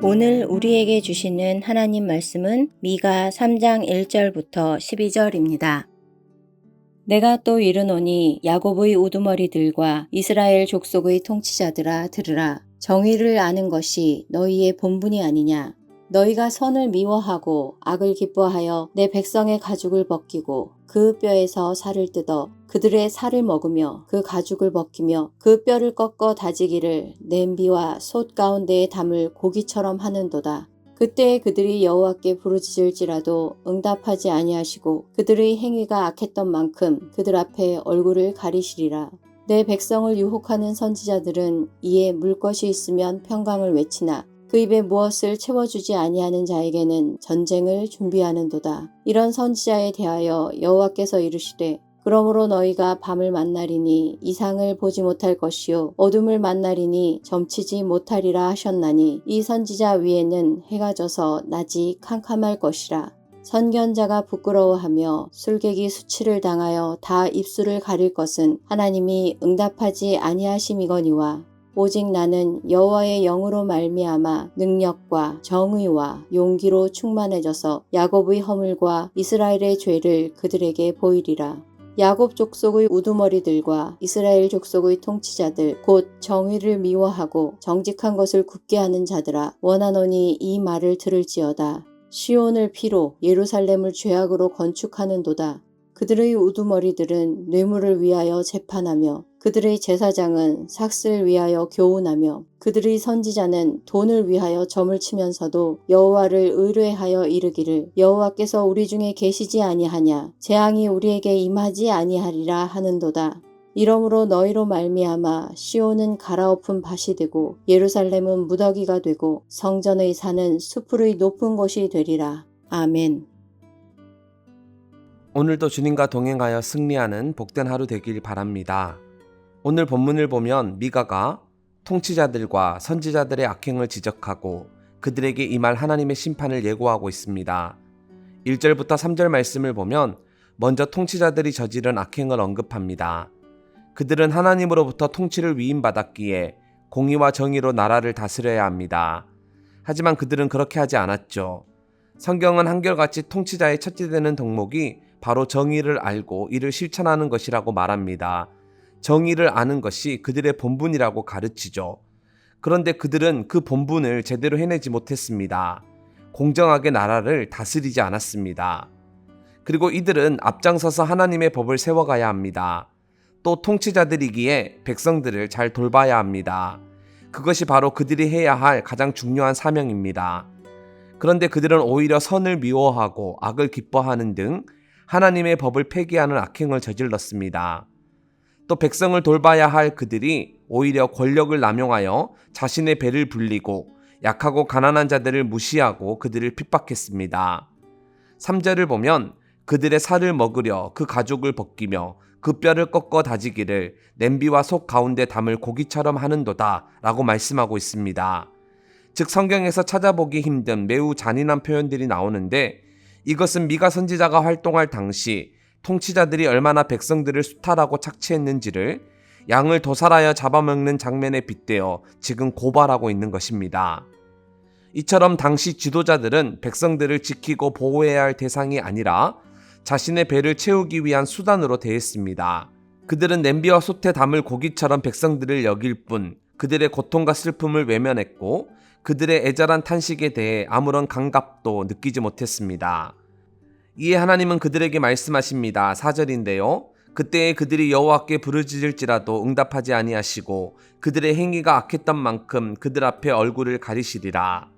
오늘 우리에게 주시는 하나님 말씀은 미가 3장 1절부터 12절입니다. 내가 또 이르노니 야곱의 우두머리들과 이스라엘 족속의 통치자들아 들으라. 정의를 아는 것이 너희의 본분이 아니냐. 너희가 선을 미워하고 악을 기뻐하여 내 백성의 가죽을 벗기고 그 뼈에서 살을 뜯어 그들의 살을 먹으며 그 가죽을 벗기며 그 뼈를 꺾어 다지기를 냄비와 솥 가운데에 담을 고기처럼 하는도다. 그때 그들이 여호와께 부르짖을지라도 응답하지 아니하시고 그들의 행위가 악했던 만큼 그들 앞에 얼굴을 가리시리라. 내 백성을 유혹하는 선지자들은 이에 물 것이 있으면 평강을 외치나 그 입에 무엇을 채워주지 아니하는 자에게는 전쟁을 준비하는도다. 이런 선지자에 대하여 여호와께서 이르시되 그러므로 너희가 밤을 만나리니 이상을 보지 못할 것이요 어둠을 만나리니 점치지 못하리라 하셨나니 이 선지자 위에는 해가 져서 낮이 캄캄할 것이라. 선견자가 부끄러워하며 술객이 수치를 당하여 다 입술을 가릴 것은 하나님이 응답하지 아니하심이거니와 오직 나는 여호와의 영으로 말미암아 능력과 정의와 용기로 충만해져서 야곱의 허물과 이스라엘의 죄를 그들에게 보이리라. 야곱 족속의 우두머리들과 이스라엘 족속의 통치자들 곧 정의를 미워하고 정직한 것을 굽게 하는 자들아 원하노니 이 말을 들을지어다. 시온을 피로 예루살렘을 죄악으로 건축하는도다. 그들의 우두머리들은 뇌물을 위하여 재판하며 그들의 제사장은 삭슬 위하여 교훈하며 그들의 선지자는 돈을 위하여 점을 치면서도 여호와를 의뢰하여 이르기를 여호와께서 우리 중에 계시지 아니하냐 재앙이 우리에게 임하지 아니하리라 하는도다. 이러므로 너희로 말미암아 시온은 갈아엎은 밭이 되고 예루살렘은 무더기가 되고 성전의 산은 수풀의 높은 곳이 되리라. 아멘. 오늘도 주님과 동행하여 승리하는 복된 하루 되길 바랍니다. 오늘 본문을 보면 미가가 통치자들과 선지자들의 악행을 지적하고 그들에게 임할 하나님의 심판을 예고하고 있습니다. 1절부터 3절 말씀을 보면 먼저 통치자들이 저지른 악행을 언급합니다. 그들은 하나님으로부터 통치를 위임받았기에 공의와 정의로 나라를 다스려야 합니다. 하지만 그들은 그렇게 하지 않았죠. 성경은 한결같이 통치자의 첫째 되는 덕목이 바로 정의를 알고 이를 실천하는 것이라고 말합니다. 정의를 아는 것이 그들의 본분이라고 가르치죠. 그런데 그들은 그 본분을 제대로 해내지 못했습니다. 공정하게 나라를 다스리지 않았습니다. 그리고 이들은 앞장서서 하나님의 법을 세워가야 합니다. 또 통치자들이기에 백성들을 잘 돌봐야 합니다. 그것이 바로 그들이 해야 할 가장 중요한 사명입니다. 그런데 그들은 오히려 선을 미워하고 악을 기뻐하는 등 하나님의 법을 폐기하는 악행을 저질렀습니다. 또 백성을 돌봐야 할 그들이 오히려 권력을 남용하여 자신의 배를 불리고 약하고 가난한 자들을 무시하고 그들을 핍박했습니다. 3절을 보면 그들의 살을 먹으려 그 가죽을 벗기며 그 뼈를 꺾어 다지기를 냄비와 속 가운데 담을 고기처럼 하는도다 라고 말씀하고 있습니다. 즉 성경에서 찾아보기 힘든 매우 잔인한 표현들이 나오는데 이것은 미가 선지자가 활동할 당시 통치자들이 얼마나 백성들을 수탈하고 착취했는지를 양을 도살하여 잡아먹는 장면에 빗대어 지금 고발하고 있는 것입니다. 이처럼 당시 지도자들은 백성들을 지키고 보호해야 할 대상이 아니라 자신의 배를 채우기 위한 수단으로 대했습니다. 그들은 냄비와 솥에 담을 고기처럼 백성들을 여길 뿐 그들의 고통과 슬픔을 외면했고 그들의 애절한 탄식에 대해 아무런 감각도 느끼지 못했습니다. 이에 하나님은 그들에게 말씀하십니다. 4절인데요. 그때에 그들이 여호와께 부르짖을지라도 응답하지 아니하시고 그들의 행위가 악했던 만큼 그들 앞에 얼굴을 가리시리라.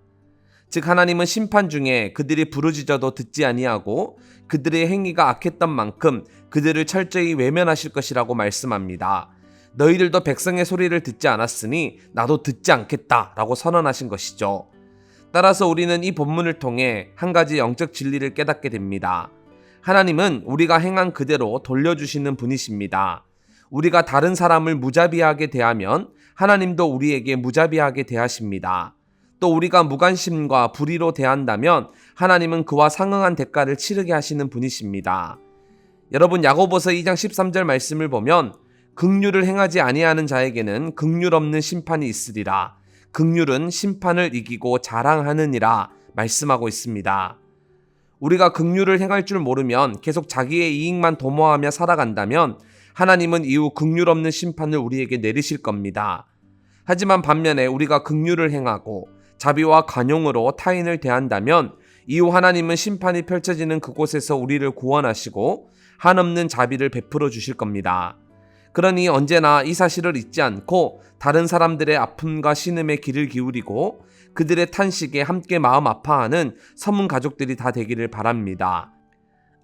즉 하나님은 심판 중에 그들이 부르짖어도 듣지 아니하고 그들의 행위가 악했던 만큼 그들을 철저히 외면하실 것이라고 말씀합니다. 너희들도 백성의 소리를 듣지 않았으니 나도 듣지 않겠다 라고 선언하신 것이죠. 따라서 우리는 이 본문을 통해 한 가지 영적 진리를 깨닫게 됩니다. 하나님은 우리가 행한 그대로 돌려주시는 분이십니다. 우리가 다른 사람을 무자비하게 대하면 하나님도 우리에게 무자비하게 대하십니다. 또 우리가 무관심과 불의로 대한다면 하나님은 그와 상응한 대가를 치르게 하시는 분이십니다. 여러분 야고보서 2장 13절 말씀을 보면 긍휼을 행하지 아니하는 자에게는 긍휼 없는 심판이 있으리라. 긍휼은 심판을 이기고 자랑하느니라 말씀하고 있습니다. 우리가 긍휼을 행할 줄 모르면 계속 자기의 이익만 도모하며 살아간다면 하나님은 이후 긍휼 없는 심판을 우리에게 내리실 겁니다. 하지만 반면에 우리가 긍휼을 행하고 자비와 관용으로 타인을 대한다면 이후 하나님은 심판이 펼쳐지는 그곳에서 우리를 구원하시고 한없는 자비를 베풀어 주실 겁니다. 그러니 언제나 이 사실을 잊지 않고 다른 사람들의 아픔과 신음에 귀를 기울이고 그들의 탄식에 함께 마음 아파하는 서문 가족들이 다 되기를 바랍니다.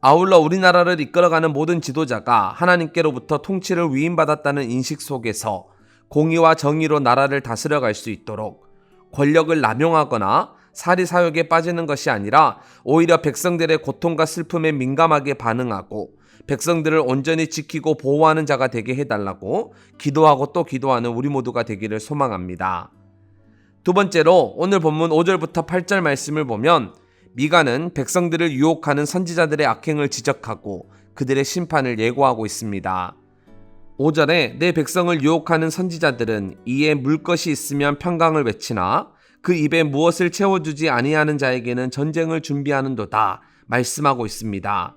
아울러 우리나라를 이끌어가는 모든 지도자가 하나님께로부터 통치를 위임받았다는 인식 속에서 공의와 정의로 나라를 다스려갈 수 있도록 권력을 남용하거나 사리사욕에 빠지는 것이 아니라 오히려 백성들의 고통과 슬픔에 민감하게 반응하고 백성들을 온전히 지키고 보호하는 자가 되게 해달라고 기도하고 또 기도하는 우리 모두가 되기를 소망합니다. 두 번째로 오늘 본문 5절부터 8절 말씀을 보면 미가는 백성들을 유혹하는 선지자들의 악행을 지적하고 그들의 심판을 예고하고 있습니다. 5절에 내 백성을 유혹하는 선지자들은 이에 물 것이 있으면 평강을 외치나 그 입에 무엇을 채워주지 아니하는 자에게는 전쟁을 준비하는도다 말씀하고 있습니다.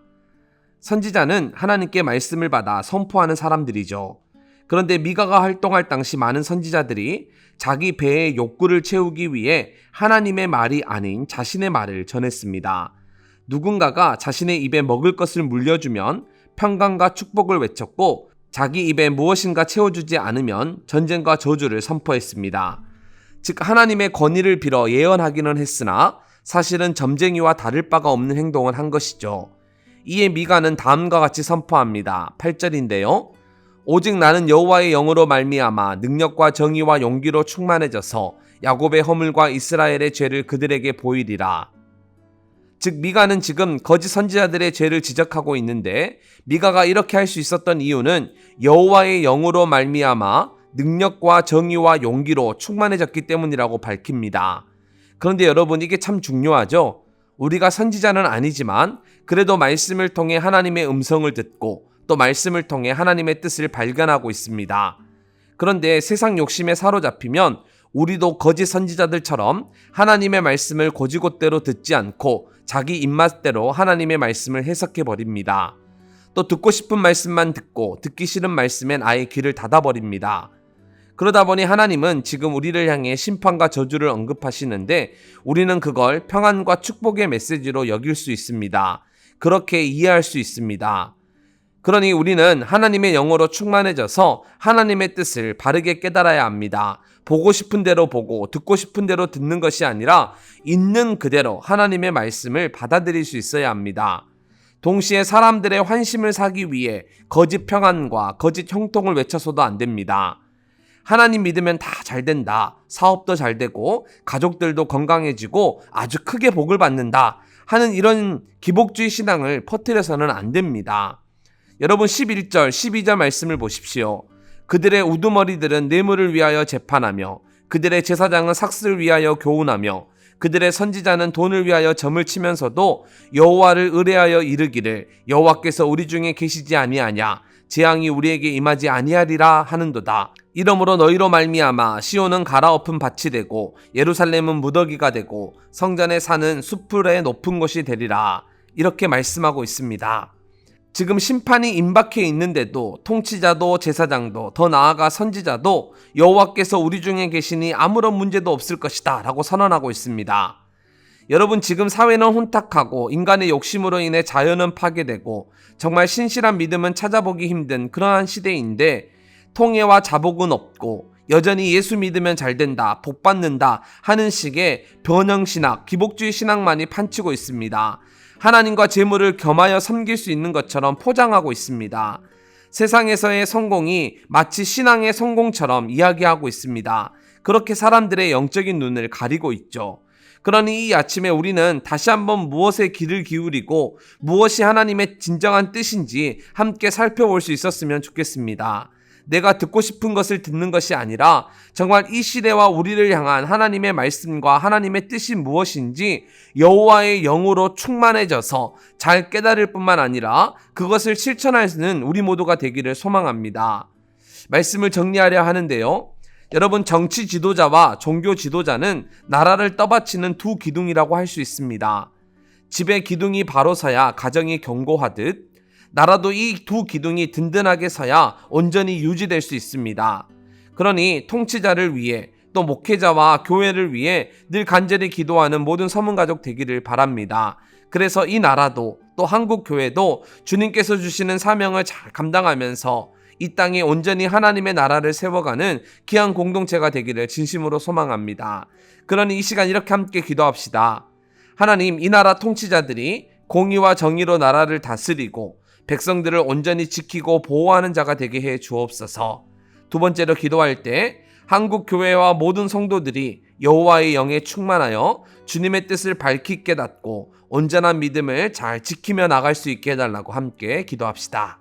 선지자는 하나님께 말씀을 받아 선포하는 사람들이죠. 그런데 미가가 활동할 당시 많은 선지자들이 자기 배의 욕구를 채우기 위해 하나님의 말이 아닌 자신의 말을 전했습니다. 누군가가 자신의 입에 먹을 것을 물려주면 평강과 축복을 외쳤고 자기 입에 무엇인가 채워주지 않으면 전쟁과 저주를 선포했습니다. 즉 하나님의 권위를 빌어 예언하기는 했으나 사실은 점쟁이와 다를 바가 없는 행동을 한 것이죠. 이에 미가는 다음과 같이 선포합니다. 8절인데요. 오직 나는 여호와의 영으로 말미암아 능력과 정의와 용기로 충만해져서 야곱의 허물과 이스라엘의 죄를 그들에게 보이리라. 즉 미가는 지금 거짓 선지자들의 죄를 지적하고 있는데 미가가 이렇게 할 수 있었던 이유는 여호와의 영으로 말미암아 능력과 정의와 용기로 충만해졌기 때문이라고 밝힙니다. 그런데 여러분 이게 참 중요하죠? 우리가 선지자는 아니지만 그래도 말씀을 통해 하나님의 음성을 듣고 또 말씀을 통해 하나님의 뜻을 발견하고 있습니다. 그런데 세상 욕심에 사로잡히면 우리도 거짓 선지자들처럼 하나님의 말씀을 곧이곧대로 듣지 않고 자기 입맛대로 하나님의 말씀을 해석해버립니다. 또 듣고 싶은 말씀만 듣고 듣기 싫은 말씀엔 아예 귀를 닫아버립니다. 그러다 보니 하나님은 지금 우리를 향해 심판과 저주를 언급하시는데 우리는 그걸 평안과 축복의 메시지로 여길 수 있습니다. 그렇게 이해할 수 있습니다. 그러니 우리는 하나님의 영으로 충만해져서 하나님의 뜻을 바르게 깨달아야 합니다. 보고 싶은 대로 보고 듣고 싶은 대로 듣는 것이 아니라 있는 그대로 하나님의 말씀을 받아들일 수 있어야 합니다. 동시에 사람들의 환심을 사기 위해 거짓 평안과 거짓 형통을 외쳐서도 안 됩니다. 하나님 믿으면 다 잘 된다. 사업도 잘 되고 가족들도 건강해지고 아주 크게 복을 받는다. 하는 이런 기복주의 신앙을 퍼뜨려서는 안 됩니다. 여러분 11절, 12절 말씀을 보십시오. 그들의 우두머리들은 뇌물을 위하여 재판하며 그들의 제사장은 삭슬을 위하여 교훈하며 그들의 선지자는 돈을 위하여 점을 치면서도 여호와를 의뢰하여 이르기를 여호와께서 우리 중에 계시지 아니하냐 재앙이 우리에게 임하지 아니하리라 하는도다. 이러므로 너희로 말미암아 시온은 갈아엎은 밭이 되고 예루살렘은 무더기가 되고 성전의 산은 숲풀의 높은 곳이 되리라. 이렇게 말씀하고 있습니다. 지금 심판이 임박해 있는데도 통치자도 제사장도 더 나아가 선지자도 여호와께서 우리 중에 계시니 아무런 문제도 없을 것이다 라고 선언하고 있습니다. 여러분 지금 사회는 혼탁하고 인간의 욕심으로 인해 자연은 파괴되고 정말 신실한 믿음은 찾아보기 힘든 그러한 시대인데 통해와 자복은 없고 여전히 예수 믿으면 잘 된다, 복 받는다 하는 식의 변형신학, 기복주의 신학만이 판치고 있습니다. 하나님과 재물을 겸하여 섬길 수 있는 것처럼 포장하고 있습니다. 세상에서의 성공이 마치 신앙의 성공처럼 이야기하고 있습니다. 그렇게 사람들의 영적인 눈을 가리고 있죠. 그러니 이 아침에 우리는 다시 한번 무엇에 귀를 기울이고 무엇이 하나님의 진정한 뜻인지 함께 살펴볼 수 있었으면 좋겠습니다. 내가 듣고 싶은 것을 듣는 것이 아니라 정말 이 시대와 우리를 향한 하나님의 말씀과 하나님의 뜻이 무엇인지 여호와의 영으로 충만해져서 잘 깨달을 뿐만 아니라 그것을 실천하는 우리 모두가 되기를 소망합니다. 말씀을 정리하려 하는데요. 여러분, 정치 지도자와 종교 지도자는 나라를 떠받치는 두 기둥이라고 할 수 있습니다. 집의 기둥이 바로 서야 가정이 견고하듯 나라도 이 두 기둥이 든든하게 서야 온전히 유지될 수 있습니다. 그러니 통치자를 위해 또 목회자와 교회를 위해 늘 간절히 기도하는 모든 서문가족 되기를 바랍니다. 그래서 이 나라도 또 한국 교회도 주님께서 주시는 사명을 잘 감당하면서 이 땅에 온전히 하나님의 나라를 세워가는 귀한 공동체가 되기를 진심으로 소망합니다. 그러니 이 시간 이렇게 함께 기도합시다. 하나님, 이 나라 통치자들이 공의와 정의로 나라를 다스리고 백성들을 온전히 지키고 보호하는 자가 되게 해 주옵소서. 두 번째로 기도할 때 한국 교회와 모든 성도들이 여호와의 영에 충만하여 주님의 뜻을 밝히 깨닫고 온전한 믿음을 잘 지키며 나갈 수 있게 해달라고 함께 기도합시다.